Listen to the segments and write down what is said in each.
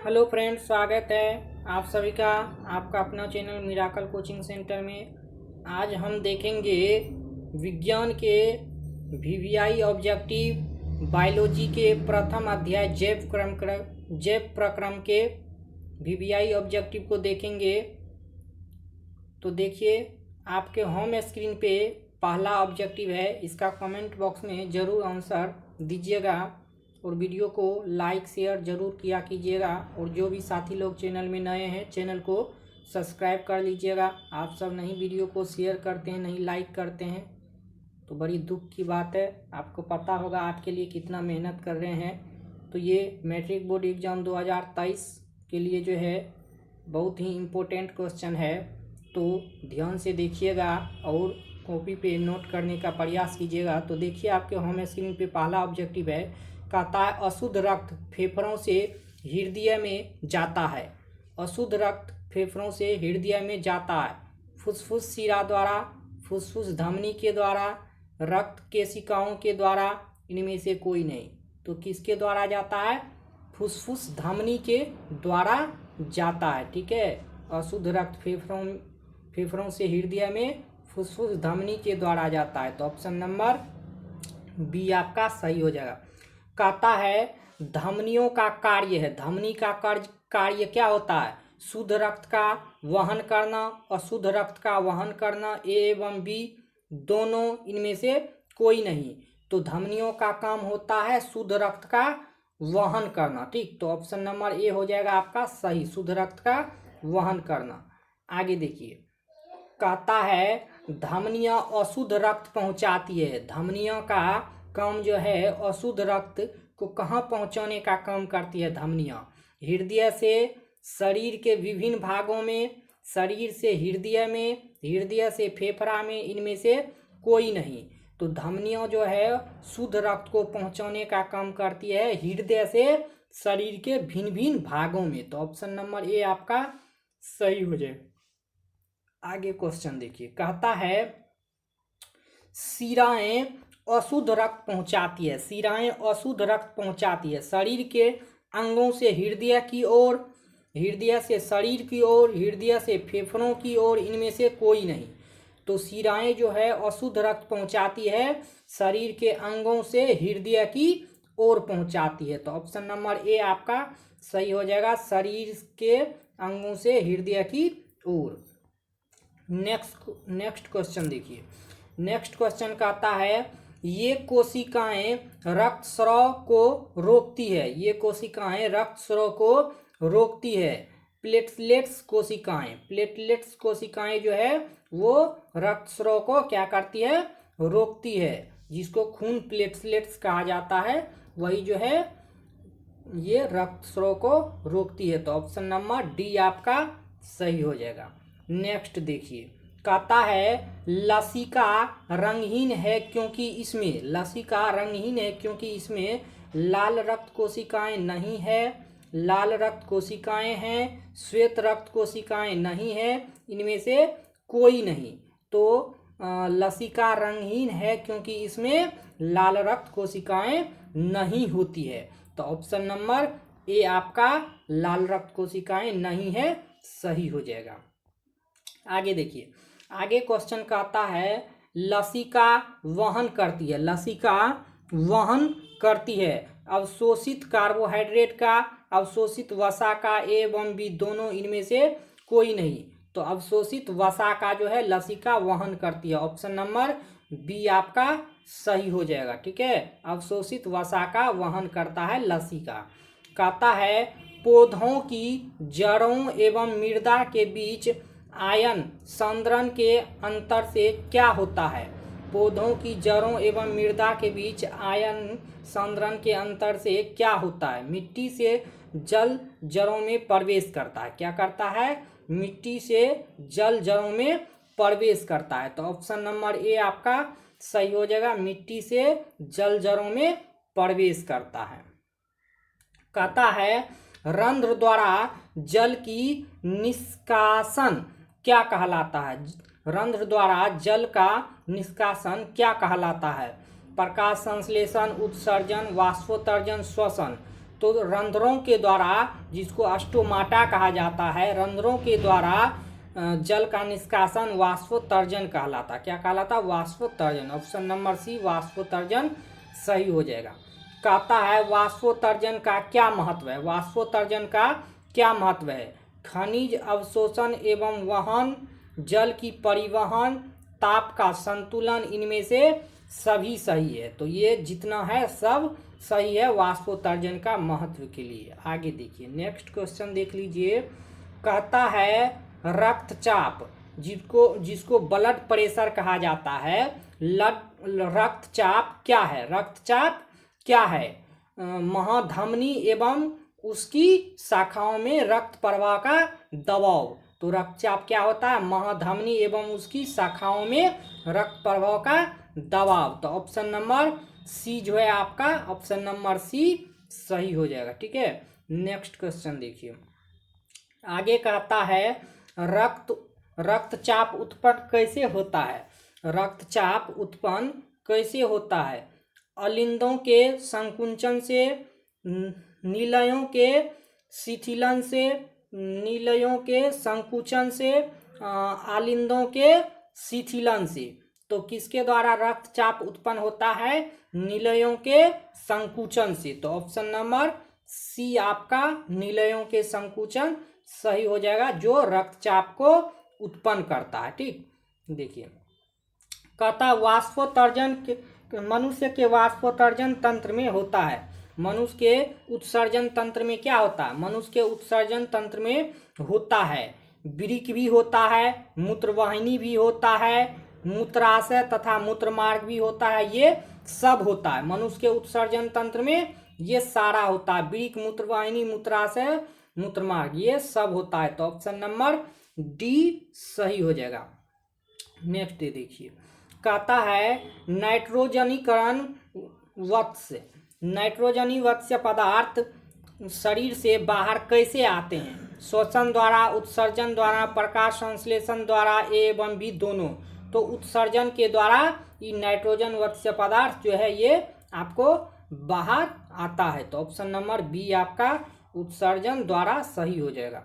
Hello friends, स्वागत है आप सभी का आपका अपना चैनल मिराकल कोचिंग सेंटर में। आज हम देखेंगे विज्ञान के वीवीआई ऑब्जेक्टिव बायोलॉजी के प्रथम अध्याय जैव प्रक्रम के वीवीआई ऑब्जेक्टिव को देखेंगे। तो देखिए, आपके होम स्क्रीन पे पहला ऑब्जेक्टिव है। इसका कमेंट बॉक्स में ज़रूर आंसर दीजिएगा और वीडियो को लाइक शेयर ज़रूर किया कीजिएगा। और जो भी साथी लोग चैनल में नए हैं, चैनल को सब्सक्राइब कर लीजिएगा। आप सब नहीं वीडियो को शेयर करते हैं, नहीं लाइक करते हैं, तो बड़ी दुख की बात है। आपको पता होगा आपके लिए कितना मेहनत कर रहे हैं। तो ये मैट्रिक बोर्ड एग्ज़ाम 2023 के लिए जो है बहुत ही इम्पोर्टेंट क्वेश्चन है। तो ध्यान से देखिएगा और कॉपी पे नोट करने का प्रयास कीजिएगा। तो देखिए, आपके होम स्क्रीन पे पहला ऑब्जेक्टिव है। कहता है अशुद्ध रक्त फेफड़ों से हृदय में जाता है। अशुद्ध रक्त फेफड़ों से हृदय में जाता है। फुसफुस शिरा द्वारा, फुसफुस धमनी के द्वारा, रक्त केशिकाओं के द्वारा, इनमें से कोई नहीं। तो किसके द्वारा जाता है? फुसफुस धमनी के द्वारा जाता है। ठीक है, अशुद्ध रक्त फेफड़ों से हृदय में फुसफुस धमनी के द्वारा जाता है। तो ऑप्शन नंबर बी आपका सही हो जाएगा। कहता है धमनियों का कार्य है। धमनी का कार्य क्या होता है? शुद्ध रक्त का वहन करना, अशुद्ध रक्त का वहन करना। ए एवं बी दोनों, इनमें से कोई नहीं। तो धमनियों का काम होता है शुद्ध रक्त का वहन करना। ठीक, तो ऑप्शन नंबर ए हो जाएगा आपका सही, शुद्ध रक्त का वहन करना। आगे देखिए, कहता है धमनियां अशुद्ध रक्त पहुंचाती है। धमनियों का काम जो है अशुद्ध रक्त को कहाँ पहुंचाने का काम करती है धमनियां? हृदय से शरीर के विभिन्न भागों में, शरीर से हृदय में, हृदय से फेफड़ा में, इनमें से कोई नहीं। तो धमनियां जो है शुद्ध रक्त को पहुंचाने का काम करती है हृदय से शरीर के भिन्न भिन्न भागों में। तो ऑप्शन नंबर ए आपका सही हो जाए। आगे क्वेश्चन देखिए, कहता है शिराएं अशुद्ध रक्त पहुंचाती है। शिराएं अशुद्ध रक्त पहुंचाती है शरीर के अंगों से हृदय की ओर, हृदय से शरीर की ओर, हृदय से फेफड़ों की ओर, इनमें से कोई नहीं। तो शिराएं जो है अशुद्ध रक्त पहुंचाती है शरीर के अंगों से हृदय की ओर पहुंचाती है। तो ऑप्शन नंबर ए आपका सही हो जाएगा, शरीर के अंगों से हृदय की ओर। नेक्स्ट क्वेश्चन देखिए। नेक्स्ट क्वेश्चन कहता है ये कोशिकाएं रक्त स्राव को रोकती है। ये कोशिकाएं रक्त स्राव को रोकती है। प्लेटलेट्स कोशिकाएं, प्लेटलेट्स कोशिकाएं जो है वो रक्त स्राव को क्या करती है? रोकती है, जिसको खून प्लेटलेट्स कहा जाता है। वही जो है ये रक्त स्राव को रोकती है। तो ऑप्शन नंबर डी आपका सही हो जाएगा। नेक्स्ट देखिए, कहता है लसिका रंगहीन है क्योंकि इसमें, लसिका रंगहीन है क्योंकि इसमें लाल रक्त कोशिकाएं नहीं है, लाल रक्त कोशिकाएं हैं, श्वेत रक्त कोशिकाएं नहीं है, इनमें से कोई नहीं। तो लसिका रंगहीन है क्योंकि इसमें लाल रक्त कोशिकाएं नहीं होती है। तो ऑप्शन नंबर ए आपका लाल रक्त कोशिकाएं नहीं है, सही हो जाएगा। आगे देखिए, आगे क्वेश्चन कहता है लसिका वहन करती है। लसिका वहन करती है अवशोषित कार्बोहाइड्रेट का, अवशोषित वसा का। ए एवं बी दोनों, इनमें से कोई नहीं। तो अवशोषित वसा का जो है लसिका वहन करती है। ऑप्शन नंबर बी आपका सही हो जाएगा। ठीक है, अवशोषित वसा का वहन करता है लसिका। कहता है पौधों की जड़ों एवं मृदा के बीच आयन सांद्रण के अंतर से क्या होता है? पौधों की जड़ों एवं मृदा के बीच आयन सांद्रण के अंतर से क्या होता है? मिट्टी से जल जड़ों में प्रवेश करता है। क्या करता है? मिट्टी से जल जड़ों में प्रवेश करता है। तो ऑप्शन नंबर ए आपका सही हो जाएगा, मिट्टी से जल जड़ों में प्रवेश करता है। कहता है रंध्र द्वारा जल की निष्कासन क्या कहलाता है? रंध्र द्वारा जल का निष्कासन क्या कहलाता है? प्रकाश संश्लेषण, उत्सर्जन, वाष्पोत्सर्जन, श्वसन। तो रंध्रों के द्वारा, जिसको स्टोमाटा कहा जाता है, रंध्रों के द्वारा जल का निष्कासन वाष्पोत्सर्जन कहलाता। क्या कहलाता? वाष्पोत्सर्जन। ऑप्शन नंबर सी वाष्पोत्सर्जन सही हो जाएगा। कहता है वाष्पोत्सर्जन का क्या महत्व है? वाष्पोत्सर्जन का क्या महत्व है? खनिज अवशोषण एवं वहन, जल की परिवहन, ताप का संतुलन, इनमें से सभी सही है। तो ये जितना है सब सही है वाष्पोत्सर्जन का महत्व के लिए। आगे देखिए, नेक्स्ट क्वेश्चन देख लीजिए। कहता है रक्तचाप, जिसको ब्लड प्रेशर कहा जाता है, रक्तचाप क्या है? रक्तचाप क्या है? महाधमनी एवं उसकी शाखाओं में रक्त प्रवाह का दबाव। तो रक्तचाप क्या होता है? महाधमनी एवं उसकी शाखाओं में रक्त प्रवाह का दबाव। तो ऑप्शन नंबर सी जो है आपका, ऑप्शन नंबर सी सही हो जाएगा। ठीक है, नेक्स्ट क्वेश्चन देखिए। आगे कहता है रक्तचाप उत्पन्न कैसे होता है? रक्तचाप उत्पन्न कैसे होता है? अलिंदों के संकुचन से, नीलयों के शिथिलन से, नीलयों के संकुचन से, आलिंदों के शिथिलन से। तो किसके द्वारा रक्तचाप उत्पन्न होता है? नीलयों के संकुचन से। तो ऑप्शन नंबर सी आपका नीलयों के संकुचन सही हो जाएगा, जो रक्तचाप को उत्पन्न करता है। ठीक, देखिए कहता वाष्पोत्सर्जन मनुष्य के वाष्पोत्सर्जन तंत्र में होता है। मनुष्य के उत्सर्जन तंत्र में क्या होता है? मनुष्य के उत्सर्जन तंत्र में होता है वृक्क भी होता है, मूत्रवाहिनी भी होता है, मूत्राशय तथा मूत्रमार्ग भी होता है। ये सब होता है मनुष्य के उत्सर्जन तंत्र में, ये सारा होता है। वृक्क, मूत्रवाहिनी, मूत्राशय, मूत्रमार्ग, ये सब होता है। तो ऑप्शन नंबर डी सही हो जाएगा। नेक्स्ट देखिए, कहता है नाइट्रोजनीकरण वत्स्य, नाइट्रोजनी वत्स्य पदार्थ शरीर से बाहर कैसे आते हैं? श्वसन द्वारा, उत्सर्जन द्वारा, प्रकाश संश्लेषण द्वारा, ए एवं बी दोनों। तो उत्सर्जन के द्वारा ये नाइट्रोजन वत्स्य पदार्थ जो है ये आपको बाहर आता है। तो ऑप्शन नंबर बी आपका उत्सर्जन द्वारा सही हो जाएगा।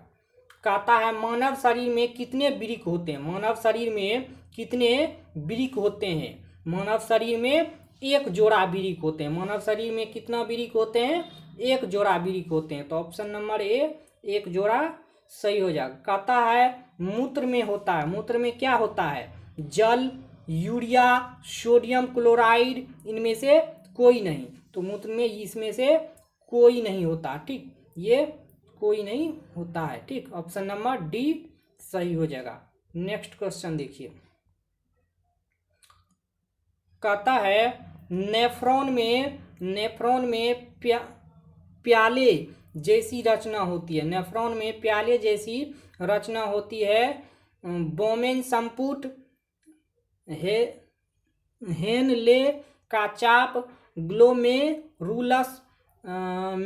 कहता है मानव शरीर में कितने वृक्क होते हैं? मानव शरीर में कितने वृक्क होते हैं? मानव शरीर में एक जोड़ा वृक्क होते हैं। मानव शरीर में कितना वृक्क होते हैं? एक जोड़ा वृक्क होते हैं। तो ऑप्शन नंबर ए एक जोड़ा सही हो जाएगा। कहता है मूत्र में होता है। मूत्र में क्या होता है? जल, यूरिया, सोडियम क्लोराइड, इनमें से कोई नहीं। तो मूत्र में इसमें से कोई नहीं होता। ठीक, ये कोई नहीं होता है। ठीक, ऑप्शन नंबर डी सही हो जाएगा। नेक्स्ट क्वेश्चन देखिए, कहता है नेफ्रॉन में प्याले जैसी रचना होती है। नेफ्रॉन में प्याले जैसी रचना होती है। बोमेन संपुट, हेनले का चाप, ग्लोमेरुलस,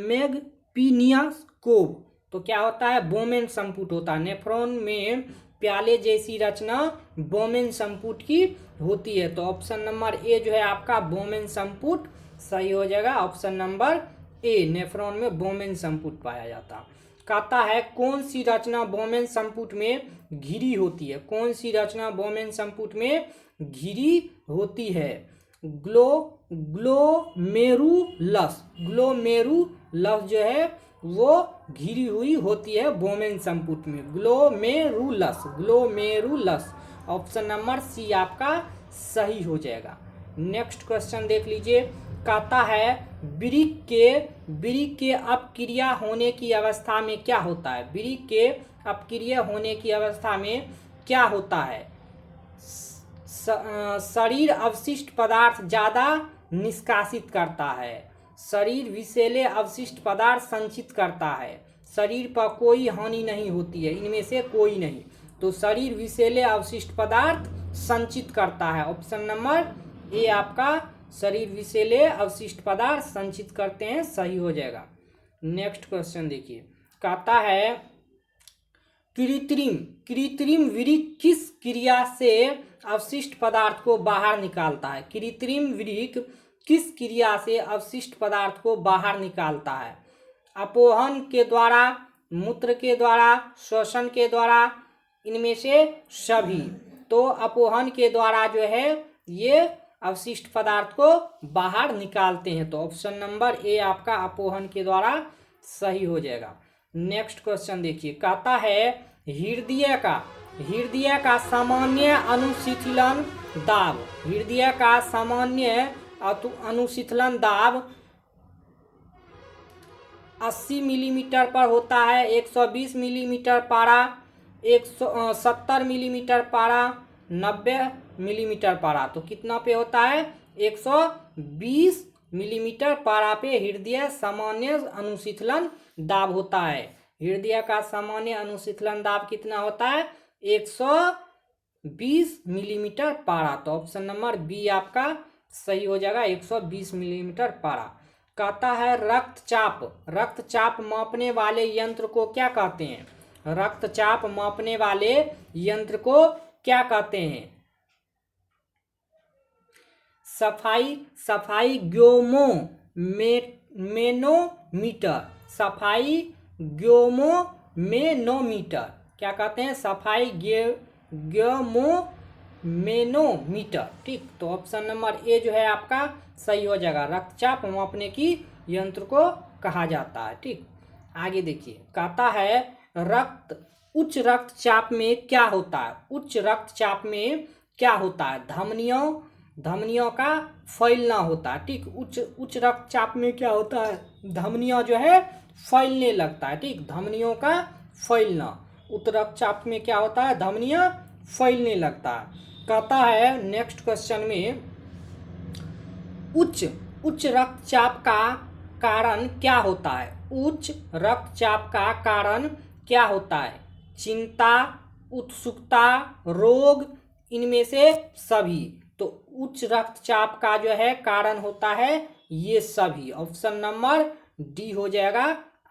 मैगपीनियस कोब। तो क्या होता है? बोमेन संपुट होता है। नेफ्रॉन में प्याले जैसी रचना बोमेन संपुट की होती है। तो ऑप्शन नंबर ए जो है आपका बोमेन संपुट सही हो जाएगा। ऑप्शन नंबर ए, नेफ्रॉन में बोमेन संपुट पाया जाता। कहता है कौन सी रचना बोमेन संपुट में घिरी होती है? कौन सी रचना बोमेन संपुट में घिरी होती है? ग्लोमेरुलस, ग्लोमेरुलस जो है वो घिरी हुई होती है बोमेन संपुट में। Glomerulus, glomerulus, option number C आपका सही हो जाएगा। नेक्स्ट क्वेश्चन देख लीजिए। कहता है वृक्क के अपक्रिया होने की अवस्था में क्या होता है? वृक्क के अपक्रिया होने की अवस्था में क्या होता है? शरीर अवशिष्ट पदार्थ ज़्यादा निष्कासित करता है। शरीर विषैले अवशिष्ट पदार्थ संचित करता है। शरीर पर कोई हानि नहीं होती है, इनमें से कोई नहीं। तो शरीर विषैले अवशिष्ट पदार्थ संचित करता है। ऑप्शन नंबर ए आपका शरीर विषैले अवशिष्ट पदार्थ संचित करते हैं सही हो जाएगा। नेक्स्ट क्वेश्चन देखिए, कहता है कृत्रिम वृक्क किस क्रिया से अवशिष्ट पदार्थ को बाहर निकालता है? कृत्रिम वृक्क किस क्रिया से अवशिष्ट पदार्थ को बाहर निकालता है? अपोहन के द्वारा, मूत्र के द्वारा, श्वसन के द्वारा, इनमें से सभी। तो अपोहन के द्वारा जो है ये अवशिष्ट पदार्थ को बाहर निकालते हैं। तो ऑप्शन नंबर ए आपका अपोहन के द्वारा सही हो जाएगा। नेक्स्ट क्वेश्चन देखिए, कहता है हृदय का सामान्य अनुशीतलन दाब, हृदय का सामान्य अनुशीतलन दाब 80 मिलीमीटर पर होता है, 120 मिलीमीटर पारा, 170 मिलीमीटर पारा, 90 मिलीमीटर पारा। तो कितना पे होता है? 120 मिलीमीटर पारा पे हृदय सामान्य अनुशीतलन दाब होता है। हृदय का सामान्य अनुशीतलन दाब कितना होता है? 120 मिलीमीटर पारा। तो ऑप्शन नंबर बी आपका सही हो जाएगा, 120 मिलीमीटर पारा। कहता है रक्तचाप मापने वाले यंत्र को क्या कहते हैं? रक्तचाप मापने वाले यंत्र को क्या कहते हैं? सफाई ग्योमोमेनोमीटर, सफाई ग्योमोमेनोमीटर क्या कहते हैं? सफाई ग्योमोमेनोमीटर। ठीक, तो ऑप्शन नंबर ए जो है आपका सही हो जाएगा। रक्तचाप मापने की यंत्र को कहा जाता है। ठीक, आगे देखिए, कहता है उच्च रक्तचाप में क्या होता है? उच्च रक्तचाप में क्या होता है? धमनियों का फैलना होता है। ठीक, उच्च रक्तचाप में क्या होता है? धमनियां जो है फैलने लगता है। ठीक, धमनियों का फैलना। उच्च रक्तचाप में क्या होता है? धमनियां फैलने लगता है। कहता है नेक्स्ट क्वेश्चन में, उच्च रक्तचाप का कारण क्या होता है? उच्च रक्तचाप का कारण क्या होता है? चिंता, उत्सुकता, रोग, इनमें से सभी। तो उच्च रक्तचाप का जो है कारण होता है ये सभी। ऑप्शन नंबर डी हो जाएगा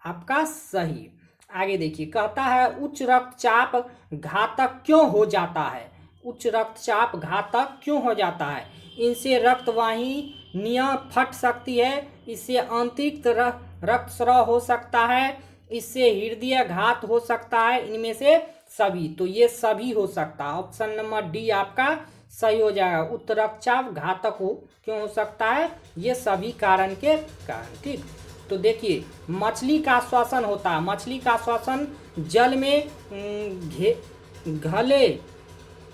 आपका सही। आगे देखिए, कहता है उच्च रक्तचाप घातक क्यों हो जाता है? उच्च रक्तचाप घातक क्यों हो जाता है? इनसे रक्तवाहिनियां फट सकती है, इससे आंतरिक रक्तस्राव हो सकता है, इससे हृदय घात हो सकता है, इनमें से सभी। तो ये सभी हो सकता है। ऑप्शन नंबर डी आपका सही हो जाएगा। उच्च रक्तचाप घातक क्यों हो सकता है? ये सभी कारण के कारण। ठीक, तो देखिए, मछली का श्वसन होता है। मछली का श्वसन जल में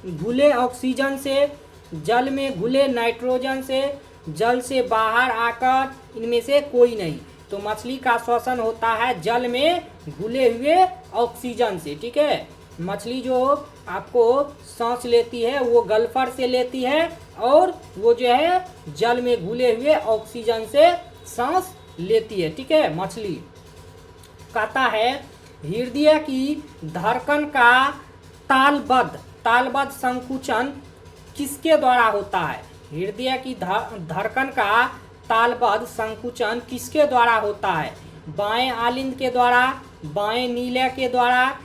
घुले ऑक्सीजन से, जल में घुले नाइट्रोजन से, जल से बाहर आकर, इनमें से कोई नहीं। तो मछली का श्वसन होता है जल में घुले हुए ऑक्सीजन से। ठीक है, मछली जो आपको सांस लेती है वो गल्फर से लेती है, और वो जो है जल में घुले हुए ऑक्सीजन से सांस लेती है। ठीक है, मछली। कहता है हृदय की धड़कन का तालबद्ध संकुचन किसके द्वारा होता है? हृदय की धड़कन का तालबद्ध संकुचन किसके द्वारा होता है? बाएं आलिंद के द्वारा, बाएं नीले के द्वारा,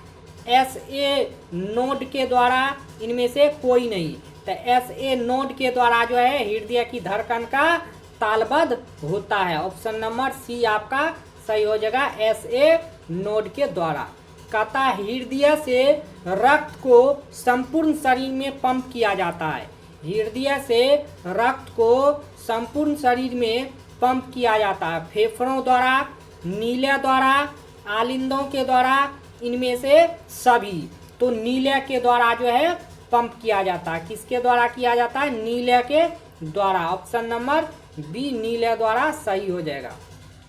SA नोड के द्वारा, इनमें से कोई नहीं। तो SA नोड के द्वारा जो है हृदय की धड़कन का तालबद्ध होता है। ऑप्शन नंबर सी आपका सही हो जाएगा, SA नोड के द्वारा। कहता है हृदय से रक्त को संपूर्ण शरीर में पंप किया जाता है। हृदय से रक्त को संपूर्ण शरीर में पंप किया जाता है। फेफड़ों द्वारा, नीले द्वारा, आलिंदों के द्वारा, इनमें से सभी। तो नीले के द्वारा जो है पंप किया जाता है। किसके द्वारा किया जाता है? नीले के द्वारा। ऑप्शन नंबर बी नीले द्वारा सही हो जाएगा।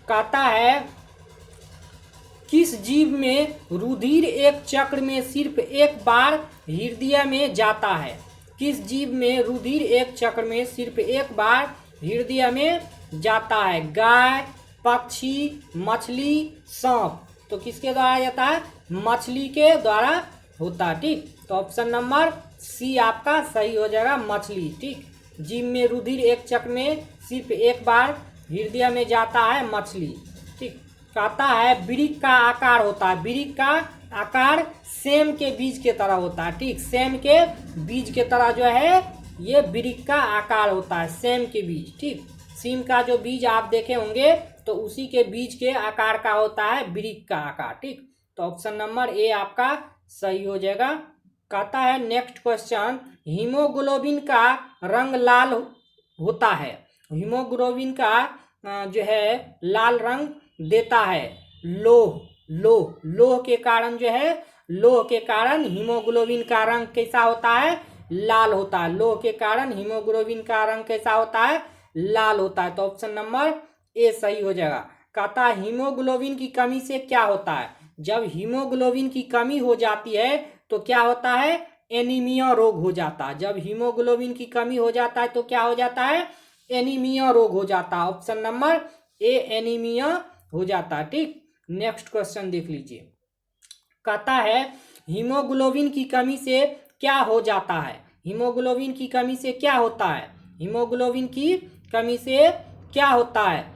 कहता है किस जीव में रुधिर एक चक्र में सिर्फ एक बार हृदय में जाता है? किस जीव में रुधिर एक चक्र में सिर्फ एक बार हृदय में जाता है? गाय, पक्षी, मछली, सांप। तो किसके द्वारा जाता है? मछली के द्वारा होता है। ठीक, तो ऑप्शन नंबर सी आपका सही हो जाएगा, मछली। ठीक, जीव में रुधिर एक चक्र में सिर्फ एक बार हृदय में जाता है, मछली। ठीक, कहता है वृक्क का आकार होता है। वृक्क का आकार सेम के बीज के तरह होता है। ठीक, सेम के बीज के तरह जो है ये वृक्क का आकार होता है, सेम के बीज। ठीक, सीम का जो बीज आप देखे होंगे तो उसी के बीज के आकार का होता है वृक्क का आकार। ठीक, तो ऑप्शन नंबर ए आपका सही हो जाएगा। कहता है नेक्स्ट क्वेश्चन, हीमोग्लोबिन का रंग लाल होता है। हीमोग्लोबिन का जो है लाल रंग देता है लोह। लोह के कारण जो है, लोह के कारण हीमोग्लोबिन का रंग कैसा होता है? लाल होता है। लोह के कारण हीमोग्लोबिन का रंग कैसा होता है? लाल होता है। तो ऑप्शन नंबर ए सही हो जाएगा। कहता है हीमोग्लोबिन की कमी से क्या होता है? जब हीमोग्लोबिन की कमी हो जाती है तो क्या होता है? एनीमिया रोग हो जाता है। जब हीमोग्लोबिन की कमी हो जाता है तो क्या हो जाता है? एनीमिया रोग हो जाता है। ऑप्शन नंबर ए एनीमिया हो जाता है। ठीक, नेक्स्ट क्वेश्चन देख लीजिए। कहता है हीमोग्लोबिन की कमी से क्या हो जाता है? हीमोग्लोबिन की कमी से क्या होता है? हीमोग्लोबिन की कमी से क्या होता है?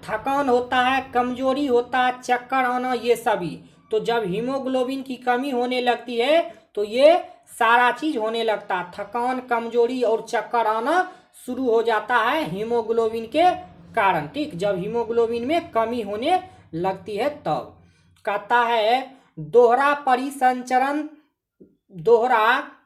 थकान होता है, कमजोरी होता है, चक्कर आना, ये सभी। तो जब हीमोग्लोबिन की कमी होने लगती है तो ये सारा चीज होने लगता है। थकान, कमजोरी और चक्कर आना शुरू हो जाता है हीमोग्लोबिन के कारण। ठीक, जब हीमोग्लोबिन में कमी होने लगती है तब। कहता है दोहरा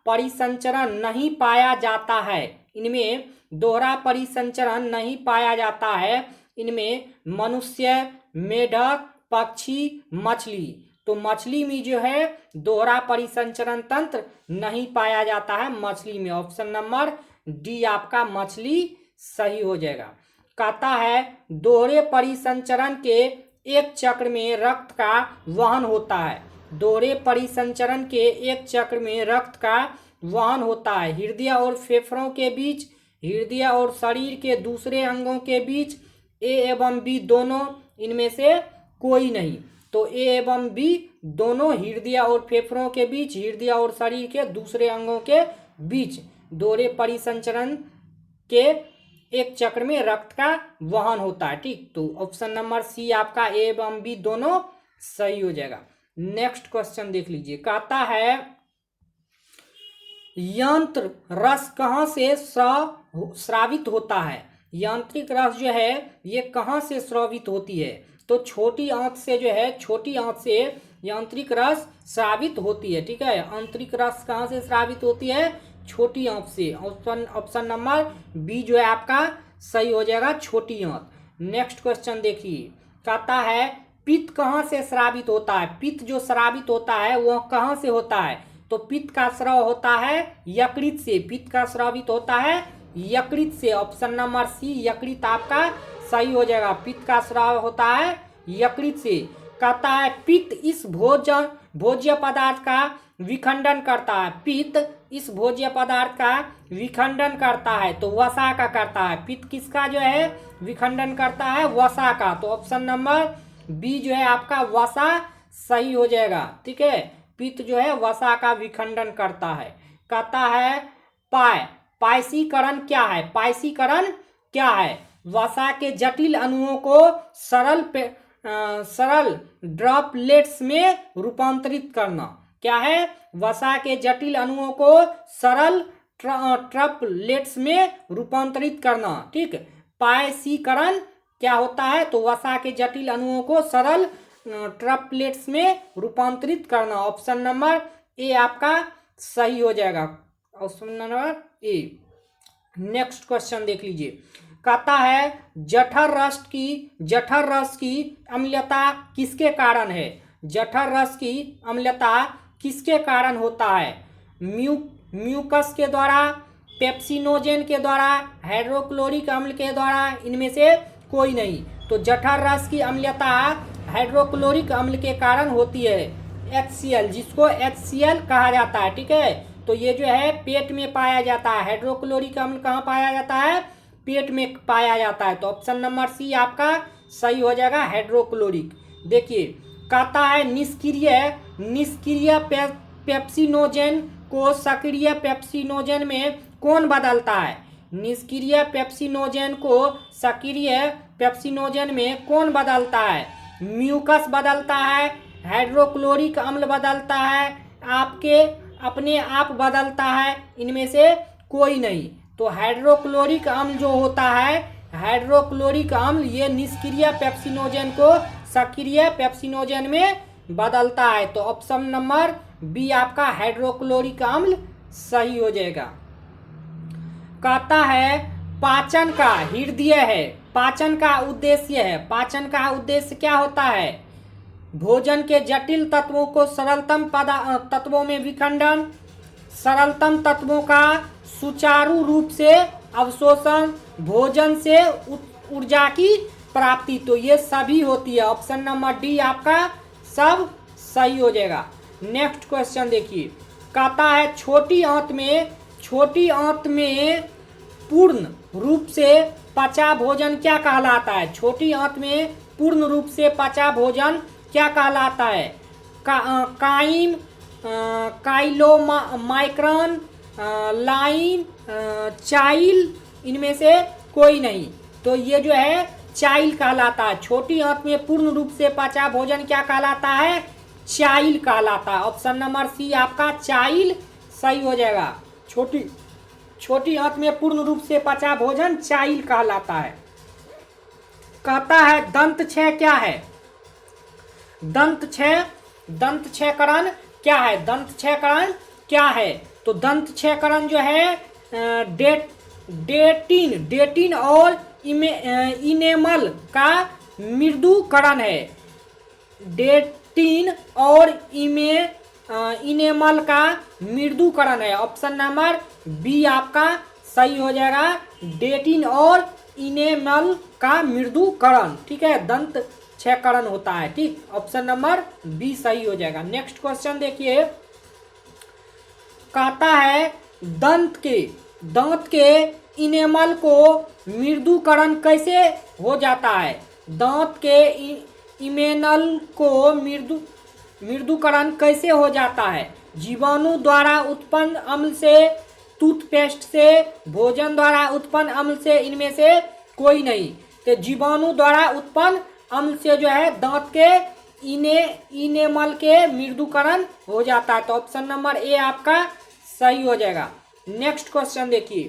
परिसंचरण नहीं पाया जाता है। इनमें दोहरा परिसंचरण नहीं पाया जाता है। इनमें मनुष्य, मेढक, पक्षी, मछली। तो मछली में जो है दोहरा परिसंचरण तंत्र नहीं पाया जाता है मछली में। ऑप्शन नंबर डी आपका मछली सही हो जाएगा। कहता है दोहरे परिसंचरण के एक चक्र में रक्त का वहन होता है। दोहरे परिसंचरण के एक चक्र में रक्त का वहन होता है हृदय और फेफड़ों के बीच, हृदय और शरीर के दूसरे अंगों के बीच, ए एवं बी दोनों, इनमें से कोई नहीं। तो ए एवं बी दोनों हृदय और फेफड़ों के बीच, हृदय और शरीर के दूसरे अंगों के बीच दोहरे परिसंचरण के एक चक्र में रक्त का वहन होता है। ठीक, तो ऑप्शन नंबर सी आपका ए एवं बी दोनों सही हो जाएगा। नेक्स्ट क्वेश्चन देख लीजिए। कहता है यंत्र रस कहाँ से स्रावित होता है? यांत्रिक रस जो है ये कहाँ से स्रावित होती है? तो छोटी आंत से जो है, छोटी आंत से यांत्रिक रस स्रावित होती है। ठीक है, आंतरिक रस कहाँ से स्रावित होती है? छोटी आंत से। ऑप्शन नंबर बी जो है आपका सही हो जाएगा, छोटी आंत। नेक्स्ट क्वेश्चन देखिए। कहता है पित्त कहाँ से स्रावित होता है? पित्त जो स्रावित होता है वो कहाँ से होता है? तो पित्त का स्राव होता है यकृत से। पित्त का स्रावित होता है यकृत से। ऑप्शन नंबर सी यकृत आपका सही हो जाएगा। पित्त का स्राव होता है यकृत से। कहता है पित्त इस भोज्य पदार्थ का विखंडन करता है। पित्त इस भोज्य पदार्थ का विखंडन करता है तो वसा का करता है। पित्त किसका जो है विखंडन करता है? वसा का। तो ऑप्शन नंबर बी जो है आपका वसा सही हो जाएगा। ठीक है, पित्त जो है वसा का विखंडन करता है। कहता है पायसीकरण क्या है? पायसीकरण क्या है? वसा के जटिल अणुओं को सरल ड्रॉपलेट्स में रूपांतरित करना। क्या है? वसा के जटिल अणुओं को सरल ड्रॉपलेट्स में रूपांतरित करना। ठीक, पायसीकरण क्या होता है? तो वसा के जटिल अणुओं को सरल ड्रॉपलेट्स में रूपांतरित करना। ऑप्शन नंबर ए आपका सही हो जाएगा। Option number A. Next question देख लीजिए। कहता है जठर रस की अम्लता किसके कारण है? जठर रस की अम्लता किसके कारण होता है? म्यूकस के द्वारा, पेप्सिनोजेन के द्वारा, हाइड्रोक्लोरिक अम्ल के द्वारा, इनमें से कोई नहीं। तो जठर रस की अम्लता हाइड्रोक्लोरिक अम्ल के कारण होती है, HCl, जिसको HCl कहा जाता है। ठीक है, तो ये जो है पेट में पाया जाता है। हाइड्रोक्लोरिक अम्ल कहाँ पाया जाता है? पेट में पाया जाता है। तो ऑप्शन नंबर सी आपका सही हो जाएगा, हाइड्रोक्लोरिक। देखिए, कहता है निष्क्रिय पेप्सिनोजेन को सक्रिय पेप्सिनोजेन में कौन बदलता है? निष्क्रिय पेप्सिनोजेन को सक्रिय पेप्सिनोजेन में कौन बदलता है? म्यूकस बदलता है, हाइड्रोक्लोरिक अम्ल बदलता है, अपने आप बदलता है, इनमें से कोई नहीं। तो हाइड्रोक्लोरिक अम्ल जो होता है हाइड्रोक्लोरिक अम्ल ये निष्क्रिय पेप्सिनोजेन को सक्रिय पेप्सिनोजेन में बदलता है। तो ऑप्शन नंबर बी आपका हाइड्रोक्लोरिक अम्ल सही हो जाएगा। कहता है पाचन का हृदय है, पाचन का उद्देश्य है। पाचन का उद्देश्य क्या होता है? भोजन के जटिल तत्वों को सरलतम तत्वों में विखंडन, सरलतम तत्वों का सुचारू रूप से अवशोषण, भोजन से ऊर्जा की प्राप्ति। तो ये सभी होती है। ऑप्शन नंबर डी आपका सब सही हो जाएगा। नेक्स्ट क्वेश्चन देखिए, कहता है छोटी आंत में पूर्ण रूप से पचा भोजन क्या कहलाता है? छोटी आंत में पूर्ण रूप से पचा भोजन क्या कहलाता है? काइम, काइलोमाइक्रॉन, लाइन, चाइल, इनमें से कोई नहीं। तो ये जो है चाइल कहलाता है। छोटी आंत में पूर्ण रूप से पचा भोजन क्या कहलाता है? चाइल कहलाता है। ऑप्शन नंबर सी आपका चाइल सही हो जाएगा। छोटी आंत में पूर्ण रूप से पचा भोजन चाइल कहलाता है। कहता है दंत क्षय क्या है? दंत क्षयकरण क्या है? दंत क्षयकरण क्या है? तो दंत क्षयकरण जो है डेटिन और इनेमल का मृदुकरण है। डेटिन और इनेमल का मृदुकरण है। ऑप्शन नंबर बी आपका सही हो जाएगा। डेटिन और इनेमल का मृदुकरण, ठीक है, दंत क्षयकरण होता है। ठीक, ऑप्शन नंबर बी सही हो जाएगा। नेक्स्ट क्वेश्चन देखिए, कहता है दांत के इनेमल को मृदुकरण कैसे हो जाता है? दांत के इमेनल को मृदुकरण कैसे हो जाता है? जीवाणु द्वारा उत्पन्न अम्ल से, टूथपेस्ट से, भोजन द्वारा उत्पन्न अम्ल से, इनमें से कोई नहीं। तो जीवाणु द्वारा उत्पन्न अम्ल से जो है दांत के इनेमल के मृदुकरण हो जाता है। तो ऑप्शन नंबर ए आपका सही हो जाएगा। नेक्स्ट क्वेश्चन देखिए,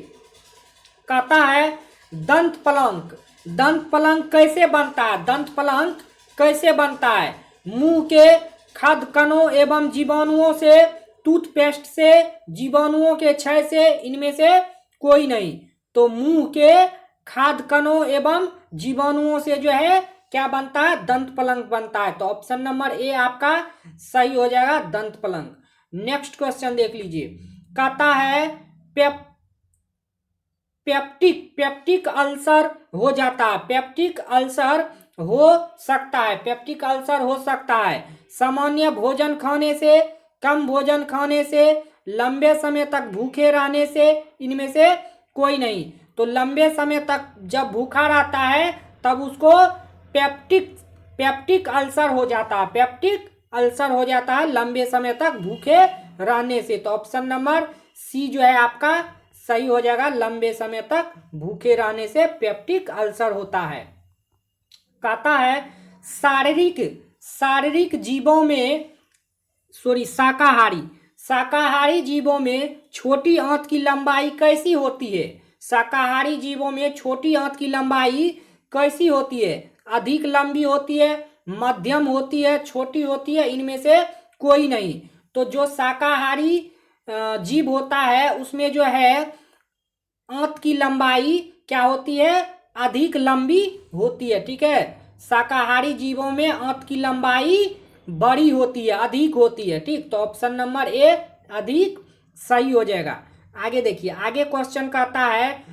कहता है दंत पलंग कैसे बनता है? दंत पलंग कैसे बनता है? मुंह के खाद्य कणों एवं जीवाणुओं से, टूथपेस्ट से, जीवाणुओं के क्षय से, इनमें से कोई नहीं। तो मुंह के खाद्य कणों एवं जीवाणुओं से जो है क्या बनता है? दंत पलंग बनता है। तो ऑप्शन नंबर ए आपका सही हो जाएगा, दंत पलंग। नेक्स्ट क्वेश्चन देख लीजिए, कहता है पेप्टिक अल्सर हो जाता है। पेप्टिक अल्सर हो सकता है। पेप्टिक अल्सर हो सकता है सामान्य भोजन खाने से, कम भोजन खाने से, लंबे समय तक भूखे रहने से, इनमें से कोई नहीं। तो लंबे समय तक जब भूखा रहता है तब उसको पेप्टिक अल्सर हो जाता है। पेप्टिक अल्सर हो जाता है लंबे समय तक भूखे रहने से। तो ऑप्शन नंबर सी जो है आपका सही हो जाएगा। लंबे समय तक भूखे रहने से पेप्टिक अल्सर होता है। कहता है शाकाहारी जीवों में छोटी आंत की लंबाई कैसी होती है? शाकाहारी जीवों में छोटी आंत की लंबाई कैसी होती है? अधिक लंबी होती है, मध्यम होती है, छोटी होती है, इनमें से कोई नहीं। तो जो शाकाहारी जीव होता है उसमें जो है आंत की लंबाई क्या होती है? अधिक लंबी होती है। ठीक है, शाकाहारी जीवों में आंत की लंबाई बड़ी होती है, अधिक होती है। ठीक, तो ऑप्शन नंबर ए अधिक सही हो जाएगा। आगे देखिए, आगे क्वेश्चन कहता है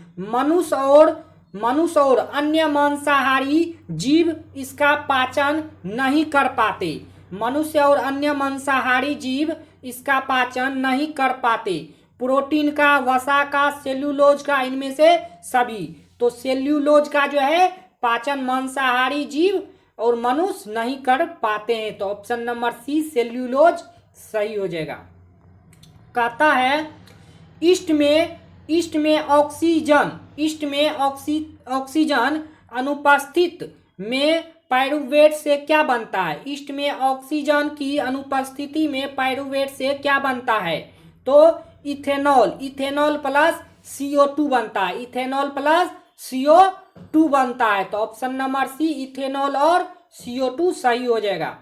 मनुष्य और अन्य मांसाहारी जीव इसका पाचन नहीं कर पाते। मनुष्य और अन्य मांसाहारी जीव इसका पाचन नहीं कर पाते। प्रोटीन का, वसा का, सेल्यूलोज का, इनमें से सभी। तो सेल्यूलोज का जो है पाचन मांसाहारी जीव और मनुष्य नहीं कर पाते हैं। तो ऑप्शन नंबर सी सेल्यूलोज सही हो जाएगा। कहता है ईस्ट में ऑक्सीजन अनुपस्थित में पाइरूवेट से क्या बनता है? ईस्ट में ऑक्सीजन की अनुपस्थिति में पाइरूवेट से क्या बनता है? तो इथेनॉल प्लस CO2 बनता है। इथेनॉल प्लस CO2 CO2 बनता है। तो ऑप्शन नंबर सी इथेनॉल और CO2 सही हो जाएगा।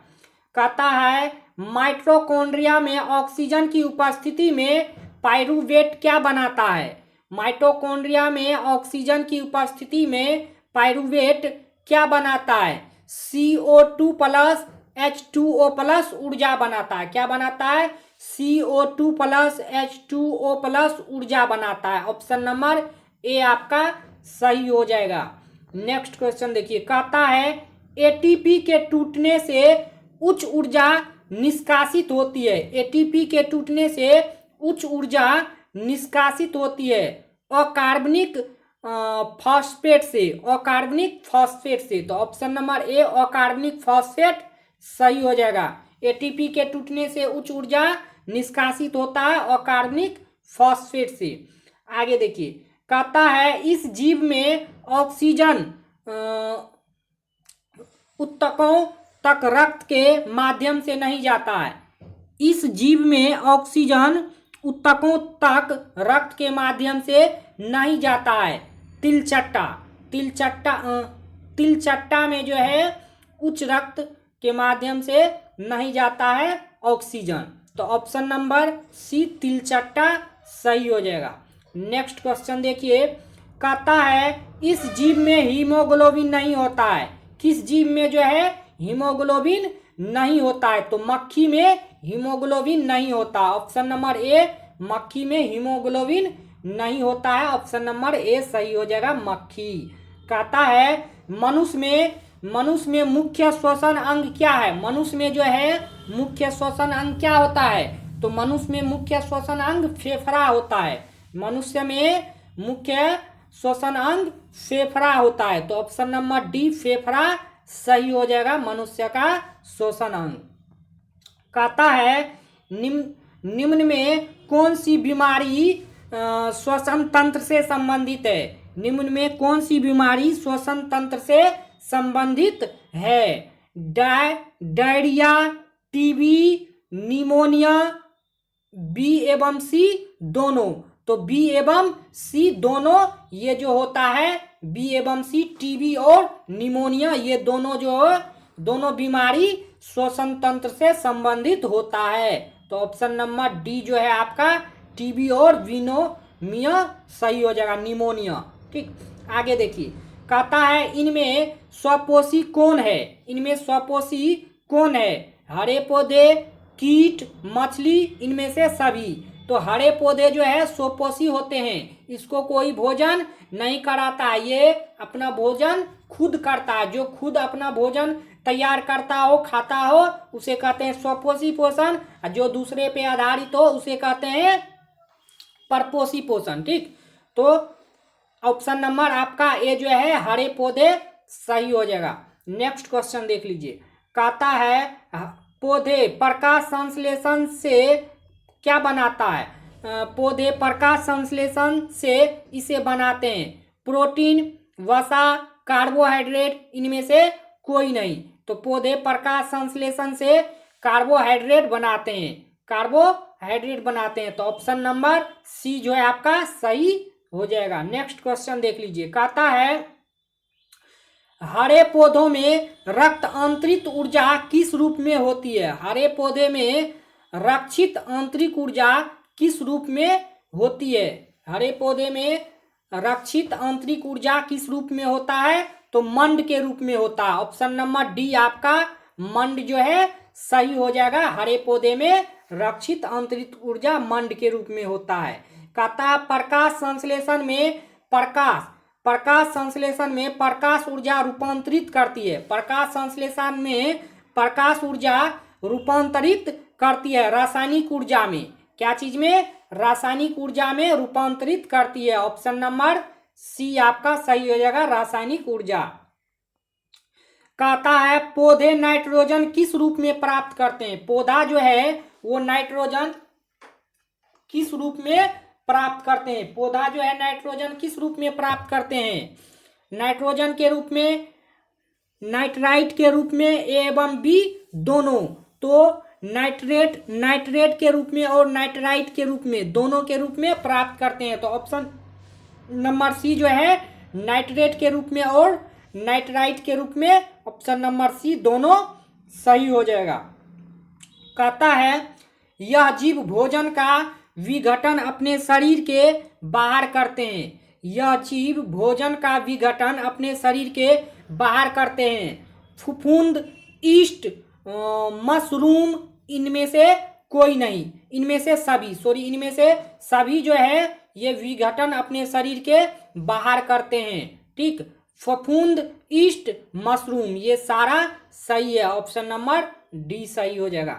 कहता है माइटोकॉन्ड्रिया में ऑक्सीजन की उपस्थिति में पाइरूवेट क्या बनाता है? माइटोकॉन्ड्रिया में ऑक्सीजन की उपस्थिति में पाइरूवेट क्या बनाता है? CO2 प्लस H2O प्लस ऊर्जा बनाता है। क्या बनाता है? CO2 प्लस H2O प्लस ऊर्जा बनाता है। ऑप्शन नंबर ए आपका सही हो जाएगा। नेक्स्ट क्वेश्चन देखिए, कहता है एटीपी के टूटने से उच्च ऊर्जा निष्कासित होती है। एटीपी के टूटने से उच्च ऊर्जा निष्कासित होती है अकार्बनिक फॉस्फेट से। अकार्बनिक फॉस्फेट से। तो ऑप्शन नंबर ए अकार्बनिक फॉस्फेट सही हो जाएगा। एटीपी के टूटने से उच्च ऊर्जा निष्कासित होता है अकार्बनिक फॉस्फेट से। आगे देखिए, कहता है इस जीव में ऑक्सीजन ऊतकों तक रक्त के माध्यम से नहीं जाता है। इस जीव में ऑक्सीजन ऊतकों तक रक्त के माध्यम से नहीं जाता है। तिलचट्टा तिलचट्टा में जो है उच्च रक्त के माध्यम से नहीं जाता है ऑक्सीजन। तो ऑप्शन नंबर सी तिलचट्टा सही हो जाएगा। नेक्स्ट क्वेश्चन देखिए, कहता है इस जीव में हीमोग्लोबिन नहीं होता है। किस जीव में जो है हीमोग्लोबिन नहीं होता है? तो मक्खी में हीमोग्लोबिन नहीं होता। ऑप्शन नंबर ए मक्खी में हीमोग्लोबिन नहीं होता है। ऑप्शन नंबर ए सही हो जाएगा मक्खी। कहता है मनुष्य में मुख्य श्वसन अंग क्या है? मनुष्य में जो है मुख्य श्वसन अंग क्या होता है? तो मनुष्य में मुख्य श्वसन अंग फेफड़ा होता है। मनुष्य में मुख्य श्वसन अंग फेफड़ा होता है। तो ऑप्शन नंबर डी फेफड़ा सही हो जाएगा मनुष्य का श्वसन अंग। कहता है निम्न में कौन सी बीमारी श्वसन तंत्र से संबंधित है? निम्न में कौन सी बीमारी श्वसन तंत्र से संबंधित है? डायरिया, टीबी, निमोनिया, बी एवं सी दोनों। तो बी एवं सी दोनों ये जो होता है, बी एवं सी टीबी और निमोनिया ये दोनों बीमारी श्वसन तंत्र से संबंधित होता है। तो ऑप्शन नंबर डी जो है आपका टीबी और विनोमिया सही हो जाएगा, निमोनिया। ठीक, आगे देखिए, कहता है इनमें स्वपोषी कौन है? इनमें स्वपोषी कौन है? हरे पौधे, कीट, मछली, इनमें से सभी। तो हरे पौधे जो है स्वपोषी होते हैं, इसको कोई भोजन नहीं कराता, ये अपना भोजन खुद करता है। जो खुद अपना भोजन तैयार करता हो, खाता हो, उसे कहते हैं स्वपोषी पोषण। जो दूसरे पे आधारित हो उसे कहते हैं परपोषी पोषण। ठीक, तो ऑप्शन नंबर आपका ए जो है हरे पौधे सही हो जाएगा। नेक्स्ट क्वेश्चन देख लीजिए, कहता है पौधे प्रकाश संश्लेषण से क्या बनाता है? पौधे प्रकाश संश्लेषण से इसे बनाते हैं प्रोटीन, वसा, कार्बोहाइड्रेट, इनमें से कोई नहीं। तो पौधे प्रकाश संश्लेषण से कार्बोहाइड्रेट बनाते हैं। तो ऑप्शन नंबर सी जो है आपका सही हो जाएगा। नेक्स्ट क्वेश्चन देख लीजिए, कहता है हरे पौधों में रक्त आंतरिक ऊर्जा किस रूप में होती है? हरे पौधे में रक्षित आंतरिक ऊर्जा किस रूप में होती है? हरे पौधे में रक्षित आंतरिक ऊर्जा किस रूप में होता है? तो मंड के रूप में होता है। ऑप्शन नंबर डी आपका मंड जो है सही हो जाएगा। हरे पौधे में रक्षित आंतरिक ऊर्जा मंड के रूप में होता है। कहता है प्रकाश संश्लेषण में प्रकाश ऊर्जा रूपांतरित करती है। प्रकाश संश्लेषण में प्रकाश ऊर्जा रूपांतरित करती है रासायनिक ऊर्जा में। क्या चीज में? रासायनिक ऊर्जा में रूपांतरित करती है। ऑप्शन नंबर सी आपका सही हो जाएगा, रासायनिक ऊर्जा। कहता है पौधे नाइट्रोजन किस रूप में प्राप्त करते हैं? पौधा जो है वो नाइट्रोजन किस रूप में प्राप्त करते हैं? पौधा जो है नाइट्रोजन किस रूप में प्राप्त करते हैं? नाइट्रोजन के रूप में, नाइट्राइट के रूप में, ए एवं बी दोनों। तो नाइट्रेट के रूप में और नाइट्राइट के रूप में, दोनों के रूप में प्राप्त करते हैं। तो ऑप्शन नंबर सी जो है नाइट्रेट के रूप में और नाइट्राइट के रूप में। ऑप्शन नंबर सी दोनों सही हो जाएगा। कहता है यह जीव भोजन का विघटन अपने शरीर के बाहर करते हैं। यह जीव भोजन का विघटन अपने शरीर के बाहर करते हैं। फफूंद, ईस्ट, मशरूम, इनमें से कोई नहीं, इनमें से सभी जो है ये विघटन अपने शरीर के बाहर करते हैं। ठीक, फफूंद, ईस्ट, मशरूम ये सारा सही है। ऑप्शन नंबर डी सही हो जाएगा।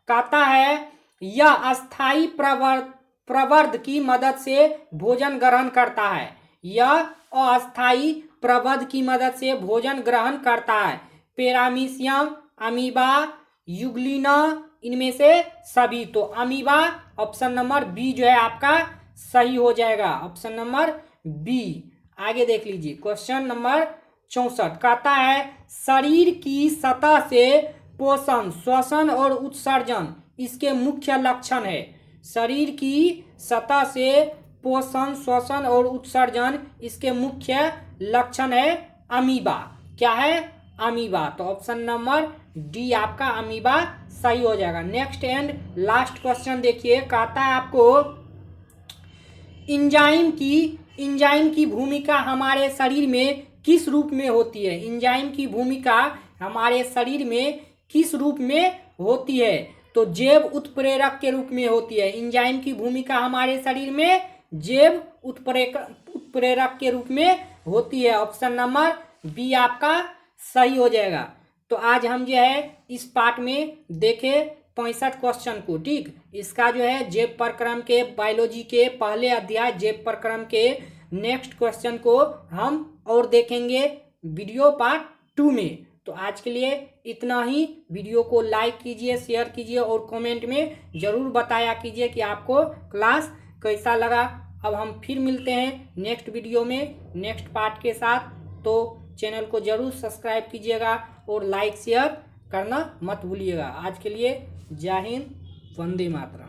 कहता है यह अस्थाई प्रवर्ध की मदद से भोजन ग्रहण करता है। यह अस्थाई प्रवर्ध की मदद से भोजन ग्रहण करता है। पैरामीशियम, अमीबा, यूग्लिना, इनमें से सभी। तो अमीबा ऑप्शन नंबर बी जो है आपका सही हो जाएगा। Option number B. आगे देख लीजिए क्वेश्चन नंबर 64। कहता है शरीर की सतह से पोषण, श्वसन और उत्सर्जन इसके मुख्य लक्षण है। शरीर की सतह से पोषण, श्वसन और उत्सर्जन इसके मुख्य लक्षण है अमीबा। क्या है? अमीबा। तो ऑप्शन नंबर डी आपका अमीबा सही हो जाएगा। नेक्स्ट एंड लास्ट क्वेश्चन देखिए। कहता है आपको इंजाइम की भूमिका हमारे शरीर में किस रूप में होती है। इंजाइम की भूमिका हमारे शरीर में किस रूप में होती है? तो जैव उत्प्रेरक के रूप में होती है। इंजाइम की भूमिका हमारे शरीर में जैव उत्प्रेरक के रूप में होती है। ऑप्शन नंबर बी आपका सही हो जाएगा। तो आज हम जो है इस पार्ट में देखे 65 क्वेश्चन को। ठीक, इसका जो है जैव प्रक्रम के बायोलॉजी के पहले अध्याय जैव प्रक्रम के नेक्स्ट क्वेश्चन को हम और देखेंगे वीडियो पार्ट 2 में। तो आज के लिए इतना ही। वीडियो को लाइक कीजिए, शेयर कीजिए और कमेंट में ज़रूर बताया कीजिए कि आपको क्लास कैसा लगा। अब हम फिर मिलते हैं नेक्स्ट वीडियो में नेक्स्ट पार्ट के साथ। तो चैनल को ज़रूर सब्सक्राइब कीजिएगा और लाइक शेयर करना मत भूलिएगा। आज के लिए जय हिंद, वंदे मातरम।